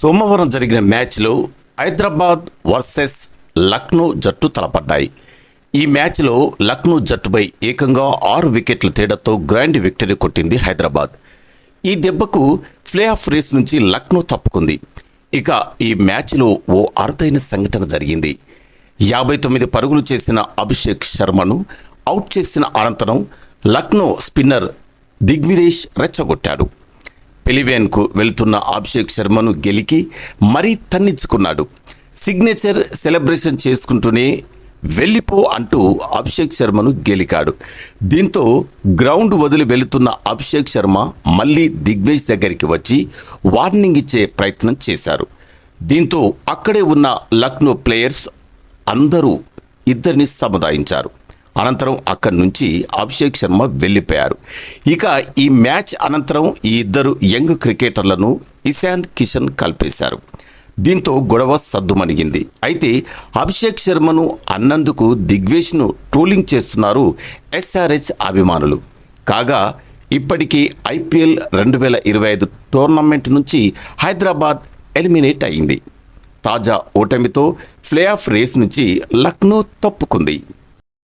సోమవారం జరిగిన మ్యాచ్లో హైదరాబాద్ వర్సెస్ లక్నో జట్టు తలపడ్డాయి. ఈ మ్యాచ్లో లక్నో జట్టుపై ఏకంగా 6 వికెట్ల తేడాతో గ్రాండ్ విక్టరీ కొట్టింది హైదరాబాద్. ఈ దెబ్బకు ప్లే ఆఫ్ రేస్ నుంచి లక్నో తప్పుకుంది. ఇక ఈ మ్యాచ్లో ఓ అరుదైన సంఘటన జరిగింది. 59 పరుగులు చేసిన అభిషేక్ శర్మను అవుట్ చేసిన అనంతరం లక్నో స్పిన్నర్ దిగ్విజయ్ రెచ్చగొట్టాడు. పెలివేన్కు వెళుతున్న అభిషేక్ శర్మను గెలికి మరీ తన్నించుకున్నాడు. సిగ్నేచర్ సెలబ్రేషన్ చేసుకుంటూనే వెళ్ళిపో అంటూ అభిషేక్ శర్మను గెలికాడు. దీంతో గ్రౌండ్ వదిలి వెళుతున్న అభిషేక్ శర్మ మళ్ళీ దిగ్విజయ్ దగ్గరికి వచ్చి వార్నింగ్ ఇచ్చే ప్రయత్నం చేశారు. దీంతో అక్కడే ఉన్న లక్నో ప్లేయర్స్ అందరూ ఇద్దరిని సముదాయించారు. అనంతరం అక్కడి నుంచి అభిషేక్ శర్మ వెళ్ళిపోయారు. ఇక ఈ మ్యాచ్ అనంతరం ఈ ఇద్దరు యంగ్ క్రికెటర్లను ఇషాన్ కిషన్ కలిపేశారు. దీంతో గొడవ సద్దుమణిగింది. అయితే అభిషేక్ శర్మను అన్నందుకు దిగ్విజయ్ను ట్రోలింగ్ చేస్తున్నారు ఎస్ఆర్హెచ్ అభిమానులు. కాగా ఇప్పటికీ ఐపీఎల్ 2025 టోర్నమెంట్ నుంచి హైదరాబాద్ ఎలిమినేట్ అయింది. తాజా ఓటమితో ప్లే ఆఫ్ రేస్ నుంచి లక్నో తప్పుకుంది.